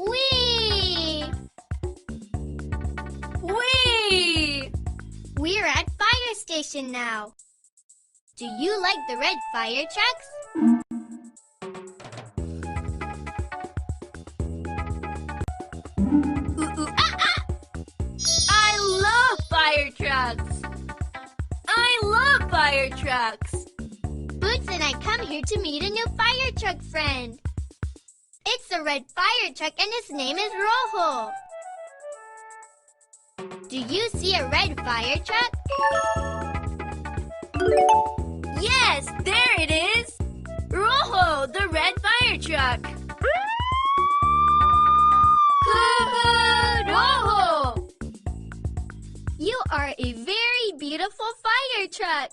Whee! Whee! We're at fire station now. Do you like the red fire trucks? I love fire trucks! I love fire trucks! Boots and I come here to meet a new fire truck friend. It's a red fire truck and his name is Rojo. Do you see a red fire truck? Yes, there it is! Rojo, the red fire truck! Rojo! You are a very beautiful fire truck.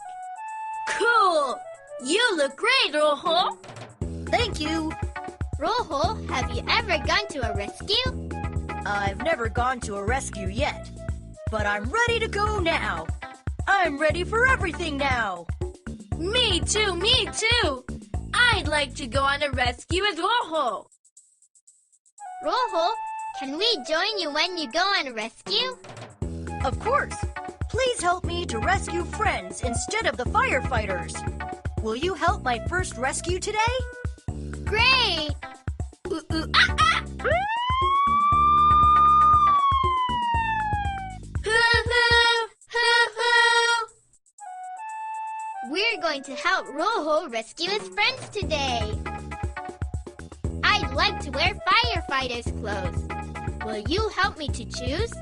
Cool! You look great, Rojo! Thank you. Rojo, have you ever gone to a rescue? I've never gone to a rescue yet, but I'm ready to go now. I'm ready for everything now. Me too, me too! I'd like to go on a rescue with Rojo. Rojo, can we join you when you go on a rescue? Of course. Please help me to rescue friends instead of the firefighters. Will you help my first rescue today? Great! We're going to help Rojo rescue his friends today. I'd like to wear firefighter's clothes. Will you help me to choose?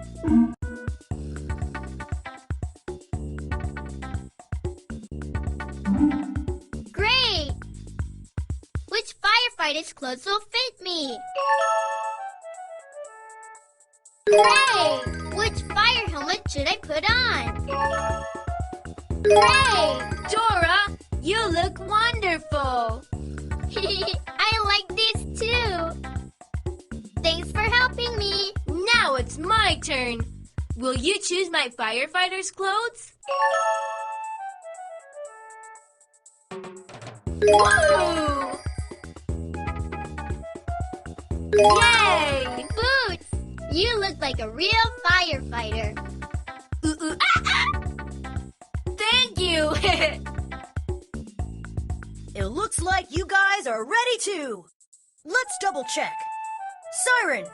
Great! Which firefighter's clothes will fit me? Great! Which fire helmet should I put on? Great! Dora, you look wonderful! I like this too! Thanks for helping me! Now it's my turn! Will you choose my firefighter's clothes? Woo! Yay! Boots! You look like a real firefighter! Thank you! It looks like you guys are ready too. Let's double check. Siren.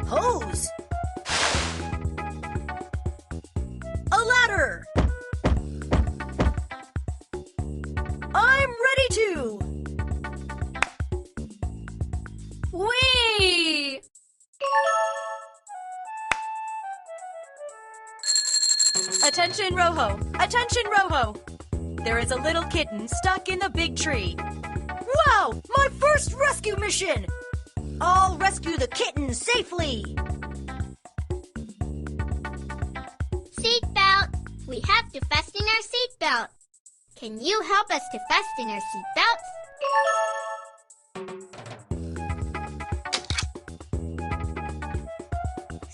Hose. A ladder. I'm ready to. Whee! Attention, Rojo! Attention, Rojo! There is a little kitten stuck in the big tree. Wow! My first rescue mission! I'll rescue the kitten safely! Seatbelt! We have to fasten our seatbelt. Can you help us to fasten our seatbelts?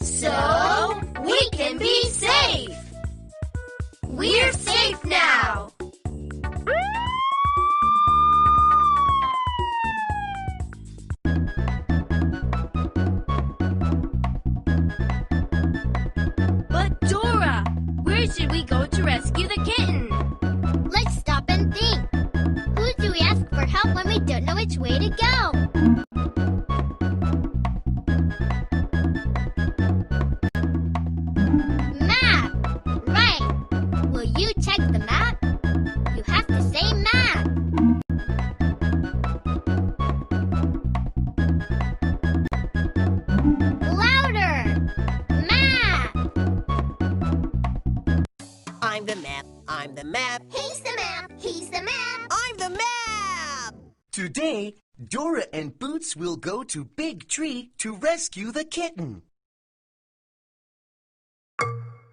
So we can be safe! We're safe now! But Dora, where should we go to rescue the kitten? Let's stop and think. Who do we ask for help when we don't know which way to go? Map! Right! Will you check the map? You have to say map. Louder! Map! I'm the map. I'm the map. He's the map! He's the map! I'm the map! Today, Dora and Boots will go to Big Tree to rescue the kitten.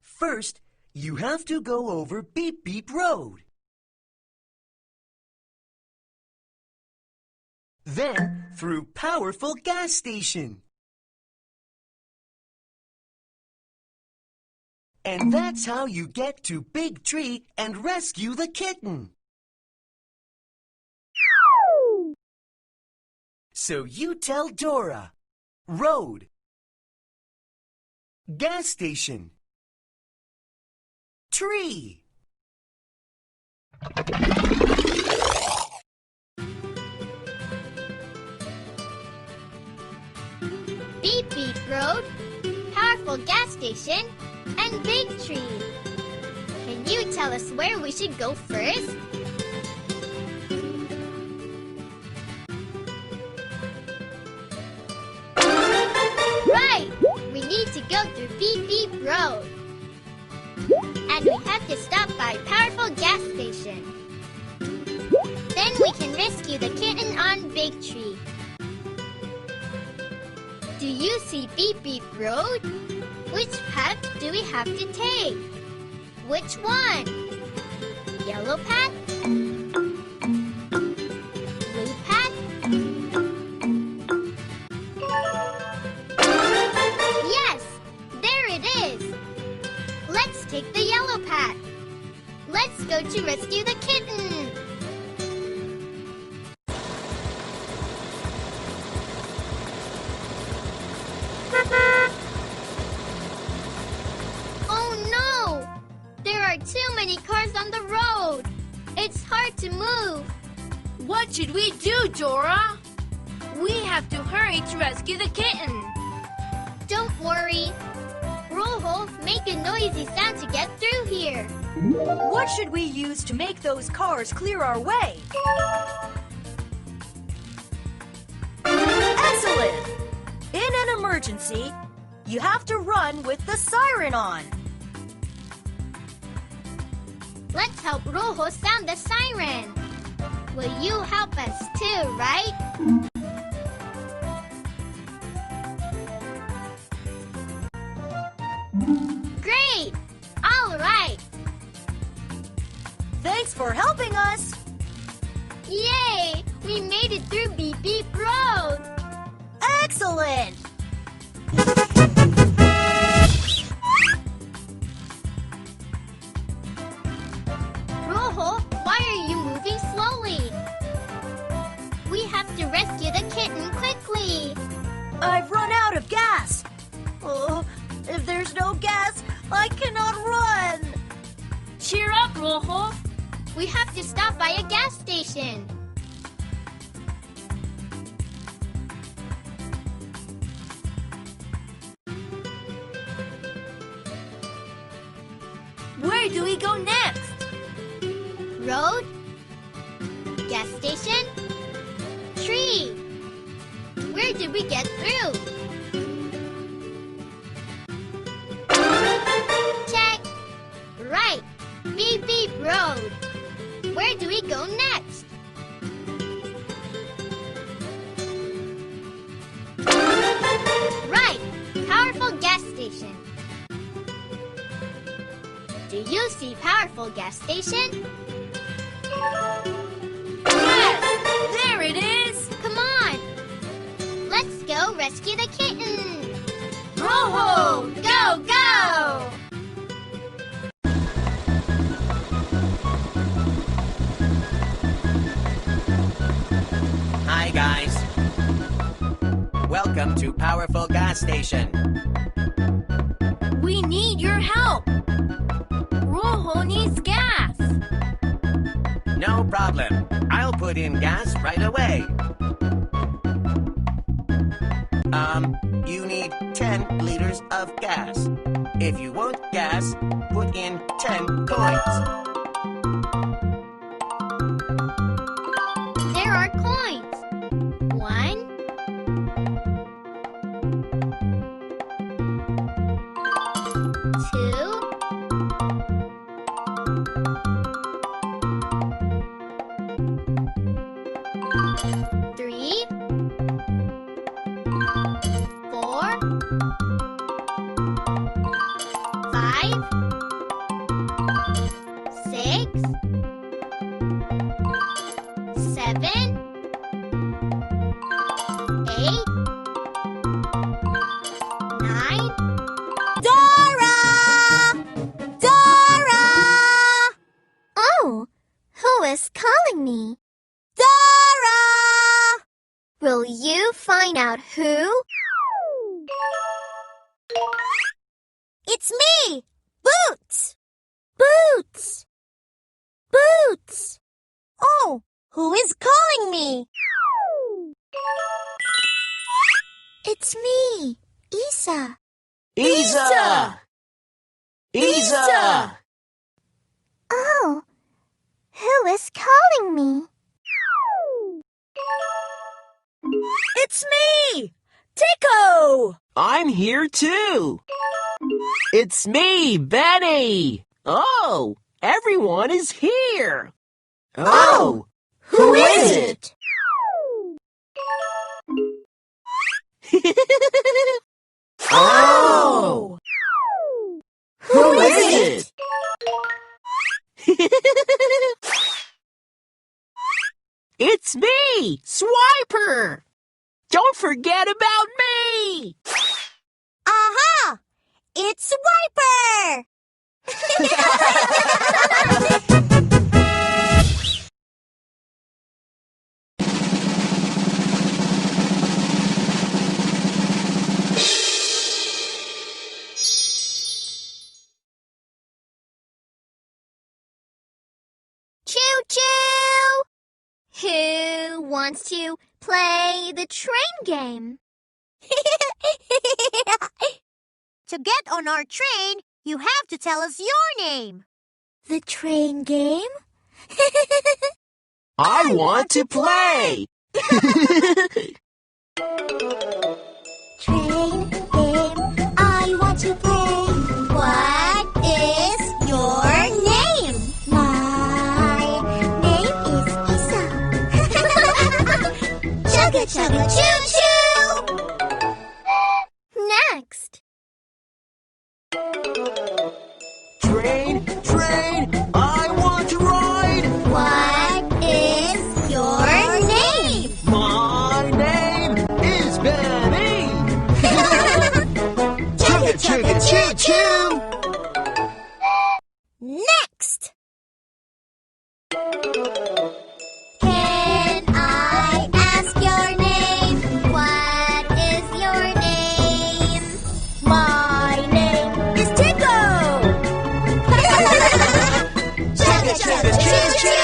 First, you have to go over Beep Beep Road. Then, through Powerful Gas Station. And that's how you get to Big Tree and rescue the kitten. So you tell Dora. Road. Gas station. Tree. Beep Beep Road, Powerful Gas Station, and Big Tree. Can you tell us where we should go first? Right! We need to go through Beep Beep Road. And we have to stop by Powerful Gas Station. Then we can rescue the kitten on Big Tree. Do you see Beep Beep Road? Which path do we have to take? Which one? Yellow path? Blue path? Yes! There it is! Let's take the yellow path. Let's go to rescue the kitten. Too many cars on the road. It's hard to move. What should we do, Dora? We have to hurry to rescue the kitten. Don't worry. Rojo, make a noisy sound to get through here. What should we use to make those cars clear our way? Excellent! In an emergency, you have to run with the siren on. Let's help Rojo sound the siren. Will you help us too, right? Great! All right! Thanks for helping us! Yay! We made it through Beep Beep Road! Excellent! Rojo, why are you moving slowly? We have to rescue the kitten quickly. I've run out of gas. Oh, if there's no gas, I cannot run. Cheer up, Rojo. We have to stop by a gas station. Where do we go next? Road, gas station, tree. Where did we get through? Check. Right. Beep Beep Road. Where do we go next? Right. Powerful gas station. Do you see Powerful gas station? Yes! There it is! Come on! Let's go rescue the kitten! Rojo! Go, go! Hi, guys. Welcome to Powerful Gas Station. We need your help. Rojo needs gas. No problem. I'll put in gas right away. You need 10 liters of gas. If you want gas, put in 10 coins. There are coins. 1, 2, 3, 4, 5, 6, 7, 8, 9. Dora! Dora! Oh, who is calling me? Dora! Will you find out who? It's me, Boots. Boots. Boots. Oh, who is calling me? It's me, Isa. Isa! Isa! Oh, who is calling me? It's me, Tico. I'm here too. It's me, Benny. Oh, everyone is here. Oh, who is it? Oh, who is it? It's me, Swiper. Don't forget about me. Aha! It's Swiper! Choo-choo! Who wants to play the train game? To get on our train, you have to tell us your name. The train game? I want to play. Train game, I want to play. What is your name? My name is Isa. Chugga chugga choo choo! Next. Train, I want to ride. What is your name? My name is Benny. Chugga chugga choo choo. Next! Can I ask your name? What is your name? My name is Tico. Chugga chugga choo choo!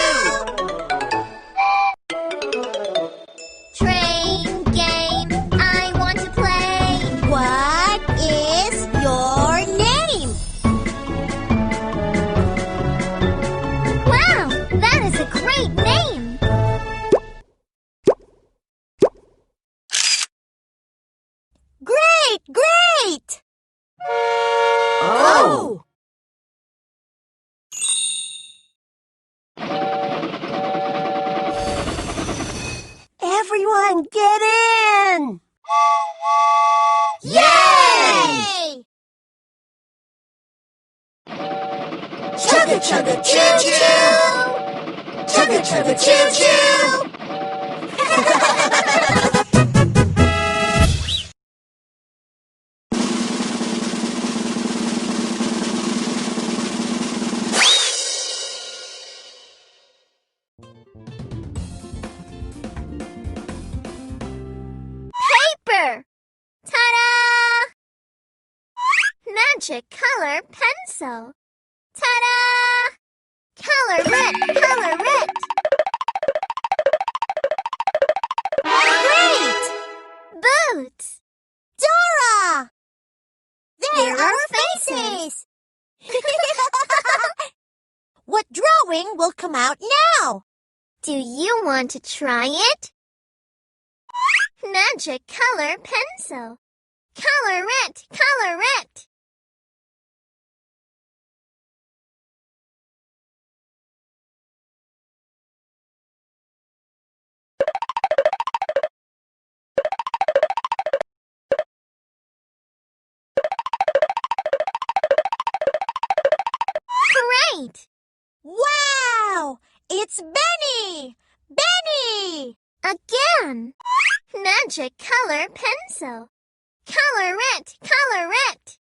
Train game, I want to play. What is your name? Wow, that is a great name! Great! Great! Oh. Everyone get in! Yay! Chugga chugga choo choo! Chugga chugga choo choo! Paper! Ta-da! Magic color pencil. Ta-da! Color it! Color it! Great! Boots! Dora! There are faces! What drawing will come out now? Do you want to try it? Magic color pencil. Color it! Color it! Great! Wow! It's Benny! Benny! Again! Magic color pencil. Color it! Color it!